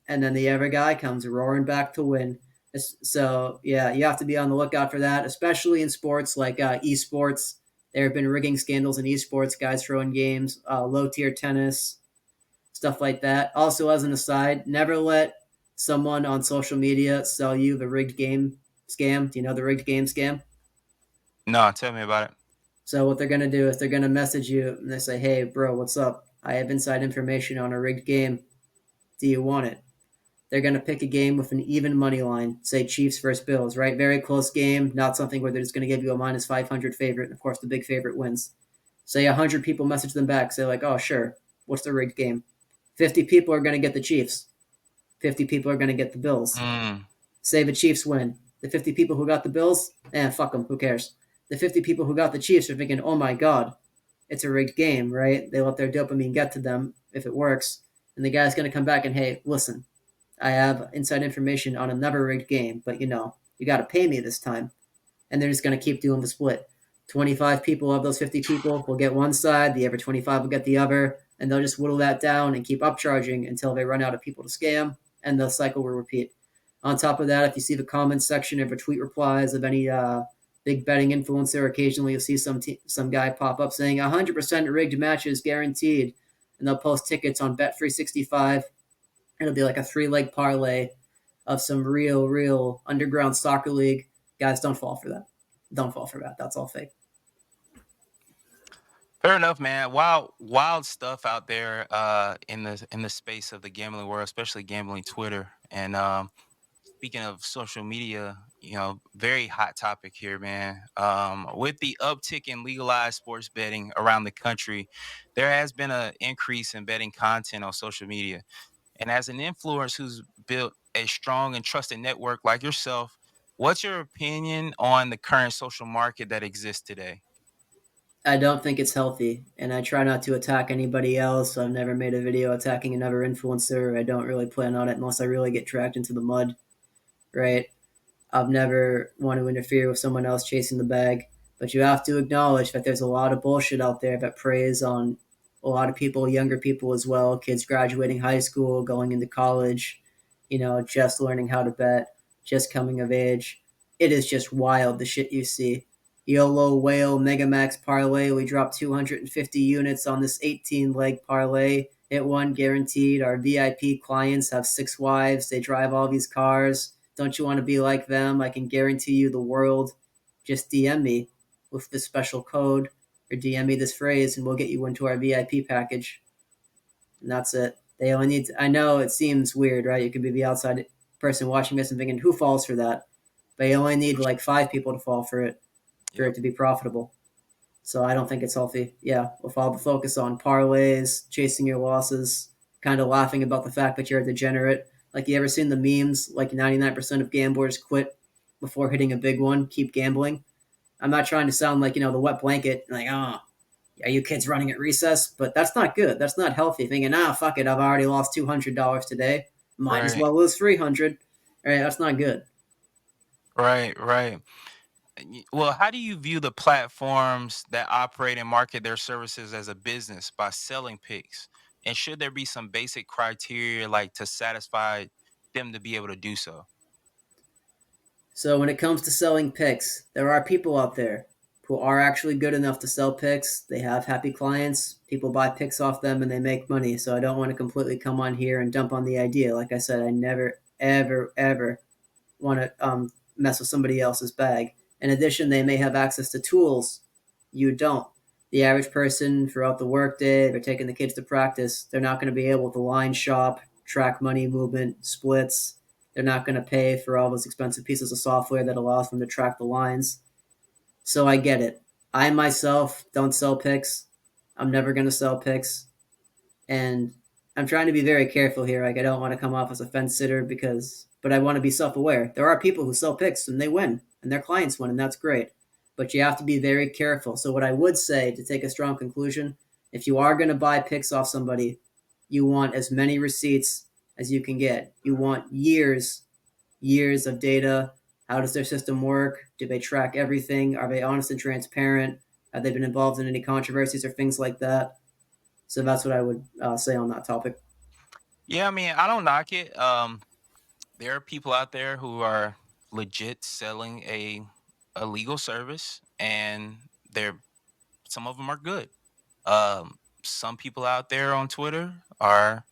and then the other guy comes roaring back to win. So yeah, you have to be on the lookout for that, especially in sports like esports. There have been rigging scandals in esports, guys throwing games, low tier tennis, stuff like that. Also, as an aside, never let someone on social media sell you the rigged game scam. Do you know the rigged game scam? No, tell me about it. So what they're gonna do is they're gonna message you and they say, "Hey, bro, what's up? I have inside information on a rigged game. Do you want it?" They're going to pick a game with an even money line, say Chiefs versus Bills, right? Very close game, not something where they're just going to give you a minus 500 favorite. And of course, the big favorite wins. Say 100 people message them back, say, like, oh, sure, what's the rigged game? 50 people are going to get the Chiefs, 50 people are going to get the Bills. Mm, Say the Chiefs win. The 50 people who got the Bills, fuck them, who cares? The 50 people who got the Chiefs are thinking, oh my God, it's a rigged game, right? They let their dopamine get to them if it works. And the guy's going to come back and, hey, listen, I have inside information on another rigged game, but you got to pay me this time. And they're just going to keep doing the split. 25 people of those 50 people will get one side, the other 25 will get the other, and they'll just whittle that down and keep upcharging until they run out of people to scam, and the cycle will repeat. On top of that, if you see the comments section of a tweet replies of any big betting influencer, occasionally you'll see some guy pop up saying 100% rigged matches guaranteed. and they'll post tickets on Bet365. It'll be like a 3-leg parlay of some real underground soccer league. Guys, don't fall for that. Don't fall for that. That's all fake. Fair enough, man. Wild stuff out there in the space of the gambling world, especially gambling Twitter. And speaking of social media, very hot topic here, man. With the uptick in legalized sports betting around the country, there has been an increase in betting content on social media. And as an influencer who's built a strong and trusted network like yourself, what's your opinion on the current social market that exists today? I don't think it's healthy, and I try not to attack anybody else. I've never made a video attacking another influencer. I don't really plan on it unless I really get dragged into the mud, right? I've never want to interfere with someone else chasing the bag, but you have to acknowledge that there's a lot of bullshit out there that preys on a lot of people, younger people as well, kids graduating high school, going into college, just learning how to bet, just coming of age. It is just wild the shit you see. YOLO Whale Megamax Parlay. We dropped 250 units on this 18 leg parlay. It won guaranteed. Our VIP clients have 6 wives. They drive all these cars. Don't you want to be like them? I can guarantee you the world. Just DM me with this special code or DM me this phrase and we'll get you into our VIP package. And that's it. They only need to, I know it seems weird, right? You could be the outside person watching this and thinking, who falls for that? But you only need like 5 people to fall for it Yep. to be profitable. So I don't think it's healthy. Yeah, with all the focus on parlays, chasing your losses, kind of laughing about the fact that you're a degenerate. Like, you ever seen the memes? Like 99% of gamblers quit before hitting a big one, keep gambling. I'm not trying to sound like, the wet blanket, like, oh, are you kids running at recess? But that's not good. That's not healthy. Thinking, fuck it, I've already lost $200 today. Might as Right. well lose 300. All right, that's not good. Right. Well, how do you view the platforms that operate and market their services as a business by selling picks? And should there be some basic criteria like to satisfy them to be able to do so? So when it comes to selling picks, there are people out there who are actually good enough to sell picks. They have happy clients. People buy picks off them and they make money. So I don't want to completely come on here and dump on the idea. Like I said, I never, ever want to mess with somebody else's bag. In addition, they may have access to tools you don't. The average person throughout the workday, they're taking the kids to practice, they're not going to be able to line shop, track money movement, splits. They're not going to pay for all those expensive pieces of software that allows them to track the lines. So I get it. I myself don't sell picks. I'm never going to sell picks. And I'm trying to be very careful here. Like, I don't want to come off as a fence sitter but I want to be self aware. There are people who sell picks and they win and their clients win, and that's great. But you have to be very careful. So, what I would say to take a strong conclusion, if you are going to buy picks off somebody, you want as many receipts as you can get. You want years of data. How does their system work? Do they track everything? Are they honest and transparent? Have they been involved in any controversies or things like that? So that's what I would say on that topic. Yeah, I mean, I don't knock it. There are people out there who are legit selling a legal service, and they're some of them are good. Some people out there on Twitter are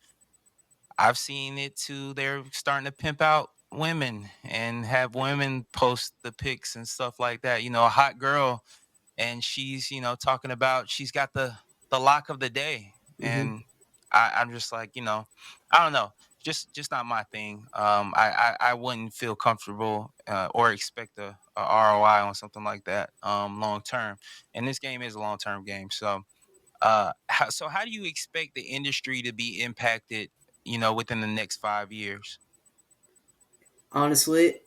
I've seen it too. They're starting to pimp out women and have women post the pics and stuff like that. A hot girl, and she's talking about she's got the lock of the day, Mm-hmm. and I'm just like I don't know, just not my thing. I wouldn't feel comfortable or expect a ROI on something like that long term. And this game is a long term game, so how do you expect the industry to be impacted, within the next 5 years? Honestly,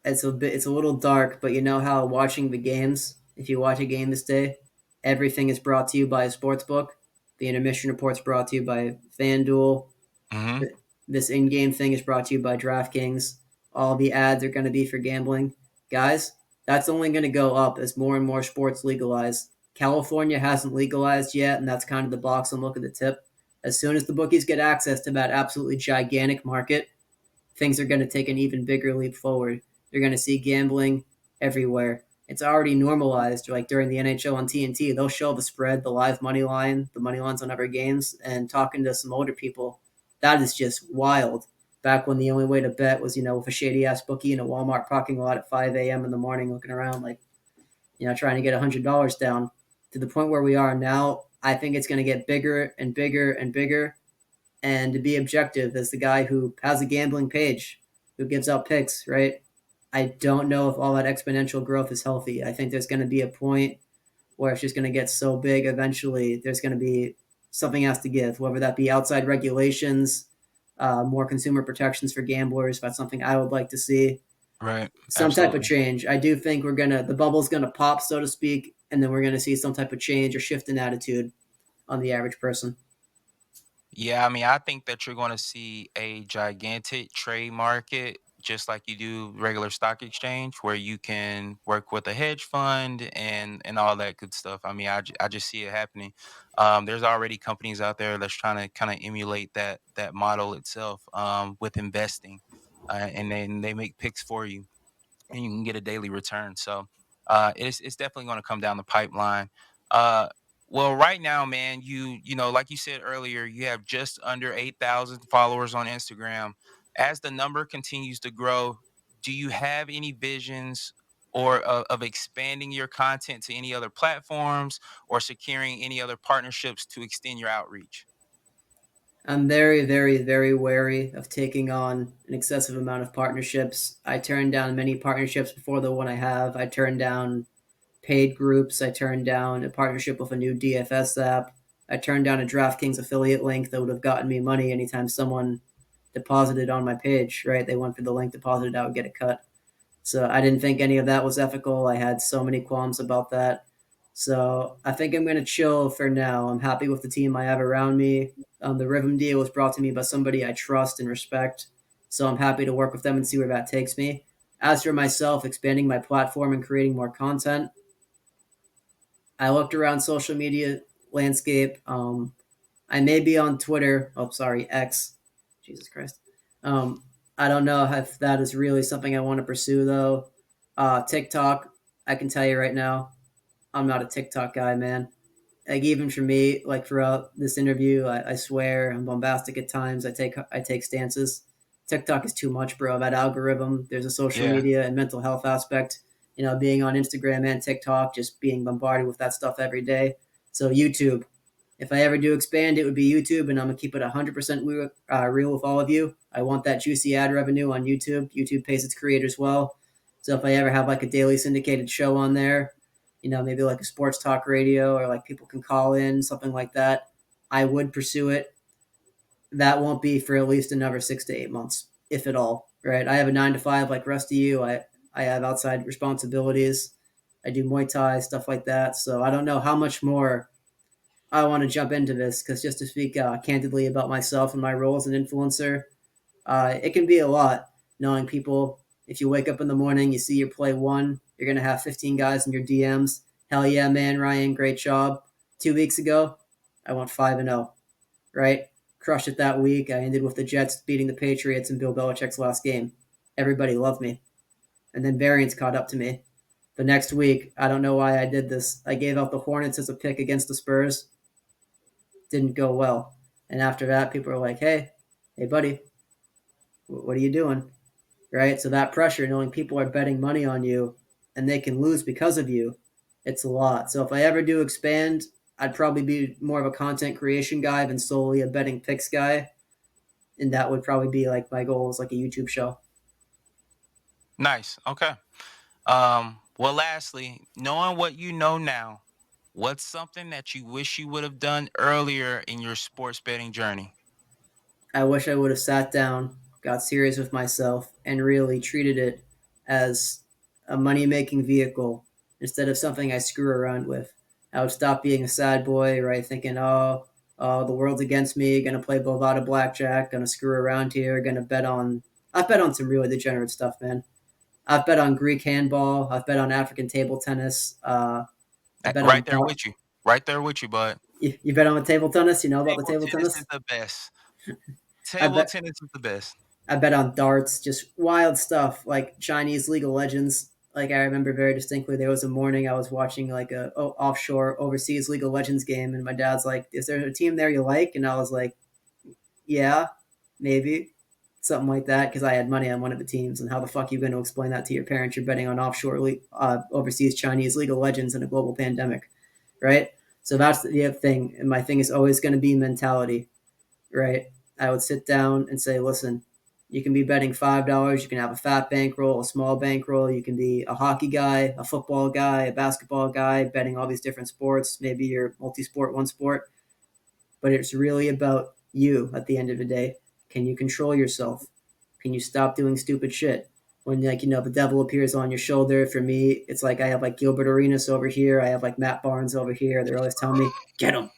it's a little dark, but you know how watching the games, if you watch a game this day, everything is brought to you by a sports book. The intermission report's brought to you by FanDuel. Hmm. This in-game thing is brought to you by DraftKings. All the ads are going to be for gambling. Guys, that's only going to go up as more and more sports legalize. California hasn't legalized yet, and that's kind of the box and look at the tip. As soon as the bookies get access to that absolutely gigantic market, things are going to take an even bigger leap forward. You're going to see gambling everywhere. It's already normalized. Like during the NHL on TNT, they'll show the spread, the live money line, the money lines on every games, and talking to some older people, that is just wild. Back when the only way to bet was, with a shady ass bookie in a Walmart parking lot at 5 a.m. in the morning, looking around like, trying to get $100 down. To the point where we are now, I think it's going to get bigger and bigger and bigger. And to be objective, as the guy who has a gambling page, who gives out picks, right? I don't know if all that exponential growth is healthy. I think there's going to be a point where it's just going to get so big eventually. There's going to be something has to give, whether that be outside regulations, more consumer protections for gamblers. That's something I would like to see. Right. Some type of Absolutely. change. I do think the bubble's gonna pop, so to speak, and then we're gonna see some type of change or shift in attitude on the average person. Yeah, I mean, I think that you're going to see a gigantic trade market, just like you do regular stock exchange, where you can work with a hedge fund and all that good stuff. I mean, I just see it happening. There's already companies out there that's trying to kind of emulate that model itself with investing, and then they make picks for you and you can get a daily return. So it's definitely going to come down the pipeline. Uh, well, right now, man, like you said earlier, you have just under 8,000 followers on Instagram. As the number continues to grow, do you have any visions or of expanding your content to any other platforms or securing any other partnerships to extend your outreach? I'm very, very, very wary of taking on an excessive amount of partnerships. I turned down many partnerships before the one I have. I turned down paid groups. I turned down a partnership with a new DFS app. I turned down a DraftKings affiliate link that would have gotten me money anytime someone deposited on my page, right? They went for the link, deposited, I would get a cut. So I didn't think any of that was ethical. I had so many qualms about that. So I think I'm going to chill for now. I'm happy with the team I have around me. The Rhythm deal was brought to me by somebody I trust and respect. So I'm happy to work with them and see where that takes me. As for myself, expanding my platform and creating more content, I looked around social media landscape. I may be on Twitter. Oh, sorry, X. Jesus Christ. Um, I don't know if that is really something I want to pursue though. TikTok, I can tell you right now, I'm not a TikTok guy, man. Like even for me, like throughout this interview, I swear I'm bombastic at times. I take stances. TikTok is too much, bro. That algorithm. There's a social Yeah. media and mental health aspect. Being on Instagram and TikTok, just being bombarded with that stuff every day. So YouTube, if I ever do expand, it would be YouTube, and I'm gonna keep it 100% real with all of you. I want that juicy ad revenue on YouTube. YouTube pays its creators well, so if I ever have like a daily syndicated show on there, maybe like a sports talk radio or like people can call in, something like that, I would pursue it. That won't be for at least another 6 to 8 months, if at all. Right? I have a 9 to 5 like rest of you. I have outside responsibilities. I do Muay Thai stuff like that, so I don't know how much more I want to jump into this because just to speak candidly about myself and my role as an influencer, it can be a lot knowing people. If you wake up in the morning, you see your play one, you're going to have 15 guys in your DMs. Hell yeah, man, Ryan, great job. 2 weeks ago, I went 5-0, right? Crushed it that week. I ended with the Jets beating the Patriots in Bill Belichick's last game. Everybody loved me. And then variants caught up to me. The next week, I don't know why I did this. I gave out the Hornets as a pick against the Spurs. Didn't go well. And after that, people are like, hey, buddy, what are you doing? Right? So that pressure, knowing people are betting money on you and they can lose because of you, it's a lot. So if I ever do expand, I'd probably be more of a content creation guy than solely a betting picks guy. And that would probably be like my goal is like a YouTube show. Nice. Okay. Well, lastly, knowing what you know now, what's something that you wish you would have done earlier in your sports betting journey? I wish I would have sat down, got serious with myself, and really treated it as a money making vehicle instead of something I screw around with. I would stop being a sad boy, right? Thinking, oh, the world's against me, gonna play Bovada blackjack, gonna screw around here, gonna bet on. I've bet on some really degenerate stuff, man. I've bet on Greek handball. I've bet on African table tennis. I bet Right on. there with you. Right there with you, bud. You bet on the table tennis. You know about the Table table tennis is tennis. the best. I Table bet tennis is the best. I bet on darts, just wild stuff like Chinese League of Legends. Like I remember very distinctly, there was a morning I was watching like a offshore overseas League of Legends game, and my dad's like, "Is there a team there you like?" And I was like, "Yeah, maybe." Something like that, because I had money on one of the teams. And how the fuck are you going to explain that to your parents? You're betting on overseas Chinese League of Legends in a global pandemic, right? So that's the other thing. And my thing is always going to be mentality, right? I would sit down and say, listen, you can be betting $5. You can have a fat bankroll, a small bankroll. You can be a hockey guy, a football guy, a basketball guy, betting all these different sports. Maybe you're multi-sport, one sport, but it's really about you at the end of the day. Can you control yourself? Can you stop doing stupid shit? When like the devil appears on your shoulder, for me, it's like I have like Gilbert Arenas over here, I have like Matt Barnes over here. They're always telling me, get him,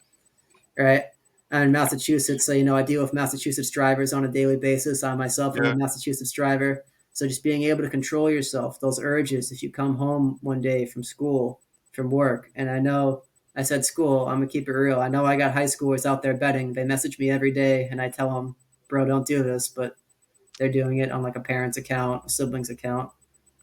right? I'm in Massachusetts, so I deal with Massachusetts drivers on a daily basis. I myself am a Yeah. Massachusetts driver, so just being able to control yourself, those urges. If you come home one day from school, from work, and I know I said school, I'm gonna keep it real. I know I got high schoolers out there betting. They message me every day, and I tell them, "Bro, don't do this," but they're doing it on like a parent's account, a sibling's account.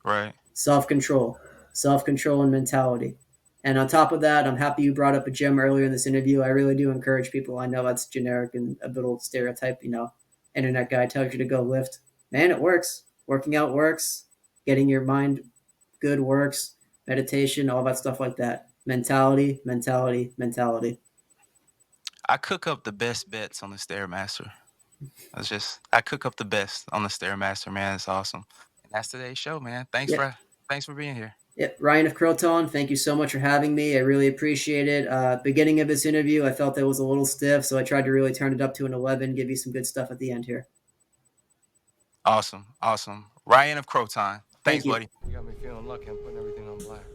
Right. Self-control, self-control and mentality. And on top of that, I'm happy you brought up a gym earlier in this interview. I really do encourage people. I know that's generic and a bit old stereotype, internet guy tells you to go lift. Man, it works. Working out works. Getting your mind good works. Meditation, all that stuff like that. Mentality, mentality, mentality. I cook up the best bets on the Stairmaster. I cook up the best on the Stairmaster, man. It's awesome. And that's today's show, man. Yeah, Thanks for being here. yeah, Ryan of Croton, thank you so much for having me. I really appreciate it. Beginning of this interview, I felt it was a little stiff, so I tried to really turn it up to an 11, give you some good stuff at the end here. Awesome. Awesome. Ryan of Croton. Thank Thanks, you. buddy. You got me feeling lucky. I'm putting everything on black.